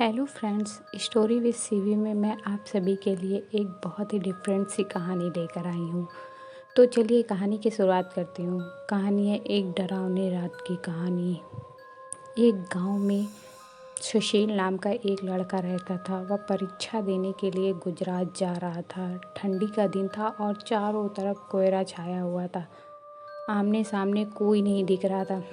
Hello friends, story with CV में मैं आप सभी के लिए एक बहुत ही डिफरेंट सी कहानी लेकर आई हूँ। तो चलिए कहानी की शुरुआत करती हूँ। कहानी है एक डरावनी रात की कहानी। एक गांव में सुशील नाम का एक लड़का रहता था। वह परीक्षा देने के लिए गुजरात जा रहा था। ठंडी का दिन था और चारों तरफ कोहरा छाया हुआ था। आमने सामने कोई नहीं दिख रहा था।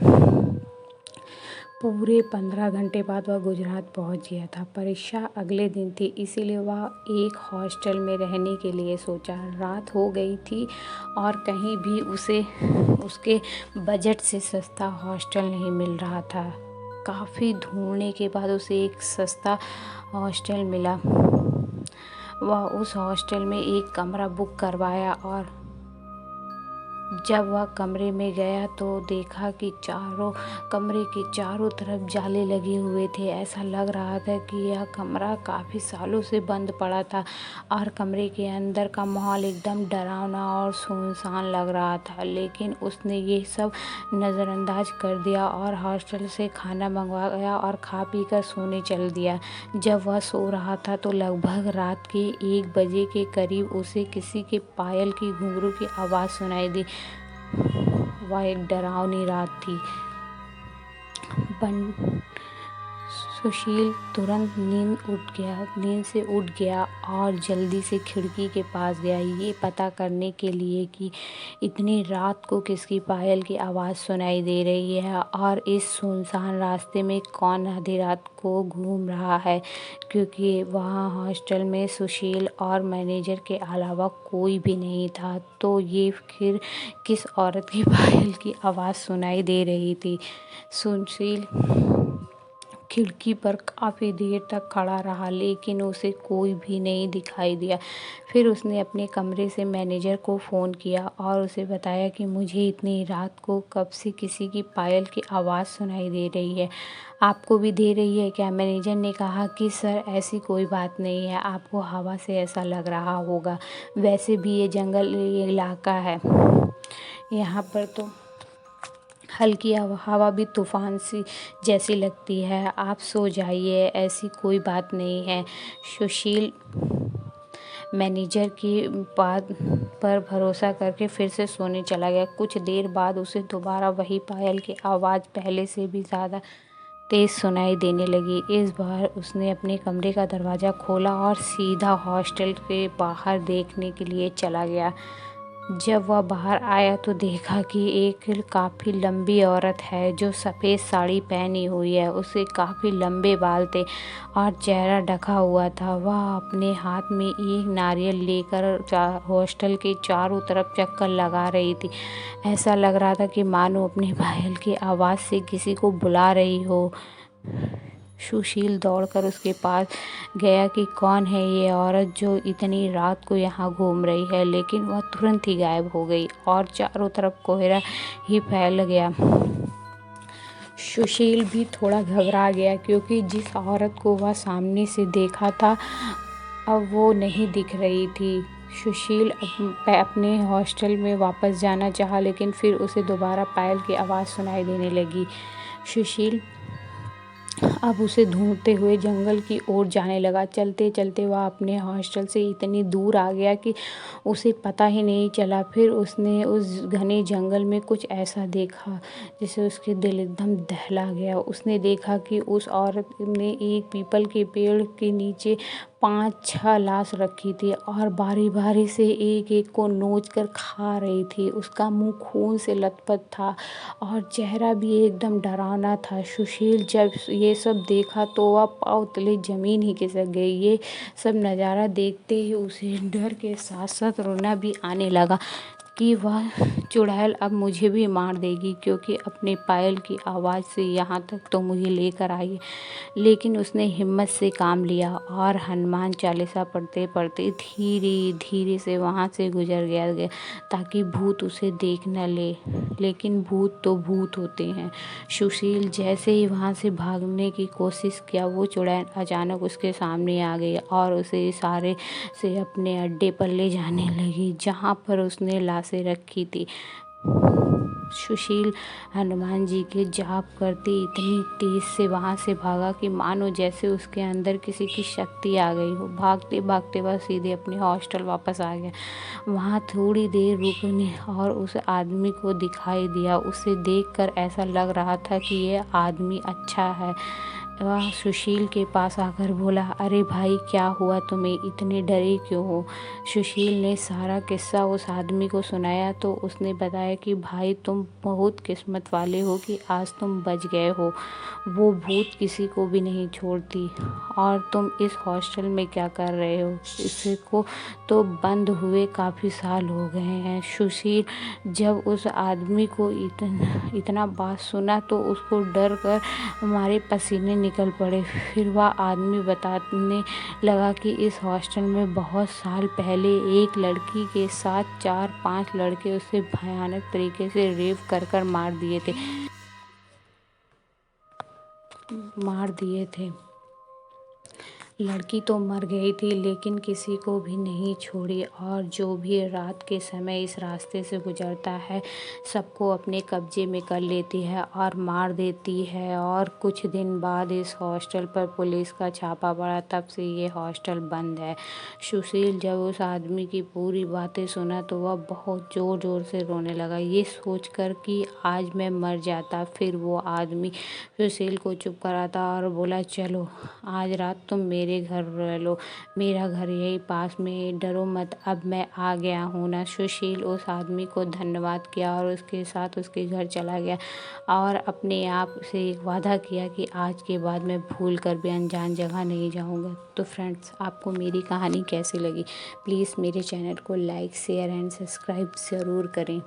पूरे 15 घंटे बाद वह गुजरात पहुंच गया था। परीक्षा अगले दिन थी, इसीलिए वह एक हॉस्टल में रहने के लिए सोचा। रात हो गई थी और कहीं भी उसे उसके बजट से सस्ता हॉस्टल नहीं मिल रहा था। काफ़ी ढूंढने के बाद उसे एक सस्ता हॉस्टल मिला। वह उस हॉस्टल में एक कमरा बुक करवाया और जब वह कमरे में गया तो देखा कि कमरे के चारों तरफ जाले लगे हुए थे। ऐसा लग रहा था कि यह कमरा काफ़ी सालों से बंद पड़ा था और कमरे के अंदर का माहौल एकदम डरावना और सुनसान लग रहा था। लेकिन उसने ये सब नज़रअंदाज कर दिया और हॉस्टल से खाना मंगवाया और खा पी कर सोने चल दिया। जब वह सो रहा था तो लगभग रात के 1 बजे के करीब उसे किसी के पायल की घुंघरू की आवाज़ सुनाई दी। वह एक डरावनी रात थी। सुशील तुरंत नींद से उठ गया और जल्दी से खिड़की के पास गया, ये पता करने के लिए कि इतनी रात को किसकी पायल की आवाज़ सुनाई दे रही है और इस सुनसान रास्ते में कौन आधी रात को घूम रहा है, क्योंकि वहाँ हॉस्टल में सुशील और मैनेजर के अलावा कोई भी नहीं था। तो ये फिर किस औरत की पायल की आवाज़ सुनाई दे रही थी। सुशील खिड़की पर काफ़ी देर तक खड़ा रहा, लेकिन उसे कोई भी नहीं दिखाई दिया। फिर उसने अपने कमरे से मैनेजर को फ़ोन किया और उसे बताया कि मुझे इतनी रात को कब से किसी की पायल की आवाज़ सुनाई दे रही है। आपको भी दे रही है क्या? मैनेजर ने कहा कि सर, ऐसी कोई बात नहीं है, आपको हवा से ऐसा लग रहा होगा। वैसे भी ये जंगल इलाका है, यहाँ पर तो हल्की हवा भी तूफान सी जैसी लगती है। आप सो जाइए, ऐसी कोई बात नहीं है। सुशील मैनेजर की बात पर भरोसा करके फिर से सोने चला गया। कुछ देर बाद उसे दोबारा वही पायल की आवाज़ पहले से भी ज़्यादा तेज़ सुनाई देने लगी। इस बार उसने अपने कमरे का दरवाज़ा खोला और सीधा हॉस्टल के बाहर देखने के लिए चला गया। जब वह बाहर आया तो देखा कि एक काफ़ी लंबी औरत है जो सफ़ेद साड़ी पहनी हुई है। उसके काफ़ी लंबे बाल थे और चेहरा ढका हुआ था। वह अपने हाथ में एक नारियल लेकर हॉस्टल के चारों तरफ चक्कर लगा रही थी। ऐसा लग रहा था कि मानो अपने पायल की आवाज़ से किसी को बुला रही हो। सुशील दौड़कर उसके पास गया कि कौन है ये औरत जो इतनी रात को यहाँ घूम रही है, लेकिन वह तुरंत ही गायब हो गई और चारों तरफ कोहरा ही फैल गया। सुशील भी थोड़ा घबरा गया, क्योंकि जिस औरत को वह सामने से देखा था अब वो नहीं दिख रही थी। सुशील अपने हॉस्टल में वापस जाना चाहा, लेकिन फिर उसे दोबारा पायल की आवाज़ सुनाई देने लगी। सुशील अब उसे ढूंढते हुए जंगल की ओर जाने लगा। चलते चलते वह अपने हॉस्टल से इतनी दूर आ गया कि उसे पता ही नहीं चला। फिर उसने उस घने जंगल में कुछ ऐसा देखा जिससे उसके दिल एकदम दहला गया। उसने देखा कि उस औरत ने एक पीपल के पेड़ के नीचे 5-6 लाश रखी थी और बारी बारी से एक एक को नोच कर खा रही थी। उसका मुंह खून से लथपथ था और चेहरा भी एकदम डरावना था। सुशील जब ये सब देखा तो वह पाँव तले ज़मीन ही खिसक गई। ये सब नज़ारा देखते ही उसे डर के साथ साथ रोना भी आने लगा कि वह चुड़ैल अब मुझे भी मार देगी, क्योंकि अपने पायल की आवाज़ से यहाँ तक तो मुझे लेकर आई है। लेकिन उसने हिम्मत से काम लिया और हनुमान चालीसा पढ़ते पढ़ते धीरे धीरे से वहाँ से गुजर गया ताकि भूत उसे देख न ले। लेकिन भूत तो भूत होते हैं। सुशील जैसे ही वहाँ से भागने की कोशिश किया, वो चुड़ैल अचानक उसके सामने आ गई और उसे इशारे से अपने अड्डे पर ले जाने लगी, जहाँ पर उसने लाशें रखी थी। सुशील हनुमान जी के जाप करते इतनी तेज से वहाँ से भागा कि मानो जैसे उसके अंदर किसी की शक्ति आ गई हो। भागते भागते वह सीधे अपने हॉस्टल वापस आ गया। वहाँ थोड़ी देर रुकने और उस आदमी को दिखाई दिया। उसे देखकर ऐसा लग रहा था कि यह आदमी अच्छा है। वह सुशील के पास आकर बोला, अरे भाई, क्या हुआ तुम्हें? इतने डरे क्यों हो? सुशील ने सारा किस्सा उस आदमी को सुनाया तो उसने बताया कि भाई, तुम बहुत किस्मत वाले हो कि आज तुम बच गए हो। वो भूत किसी को भी नहीं छोड़ती। और तुम इस हॉस्टल में क्या कर रहे हो? इसको तो बंद हुए काफ़ी साल हो गए हैं। सुशील जब उस आदमी को इतना बात सुना तो उसको डर कर हमारे पसीने निकल पड़े। फिर वह आदमी बताने लगा कि इस हॉस्टल में बहुत साल पहले एक लड़की के साथ 4-5 लड़के उसे भयानक तरीके से रेप कर मार दिए थे। लड़की तो मर गई थी लेकिन किसी को भी नहीं छोड़ी, और जो भी रात के समय इस रास्ते से गुजरता है सबको अपने कब्जे में कर लेती है और मार देती है। और कुछ दिन बाद इस हॉस्टल पर पुलिस का छापा पड़ा, तब से ये हॉस्टल बंद है। सुशील जब उस आदमी की पूरी बातें सुना तो वह बहुत ज़ोर ज़ोर से रोने लगा, ये सोचकर कि आज मैं मर जाता। फिर वो आदमी सुशील को चुप कराता और बोला, चलो आज रात तुम मेरे घर रह लो, मेरा घर यही पास में, डरो मत, अब मैं आ गया हूँ ना। सुशील उस आदमी को धन्यवाद किया और उसके साथ उसके घर चला गया और अपने आप से एक वादा किया कि आज के बाद मैं भूल कर भी अनजान जगह नहीं जाऊँगा। तो फ्रेंड्स, आपको मेरी कहानी कैसी लगी? प्लीज़ मेरे चैनल को लाइक, शेयर एंड सब्सक्राइब ज़रूर करें।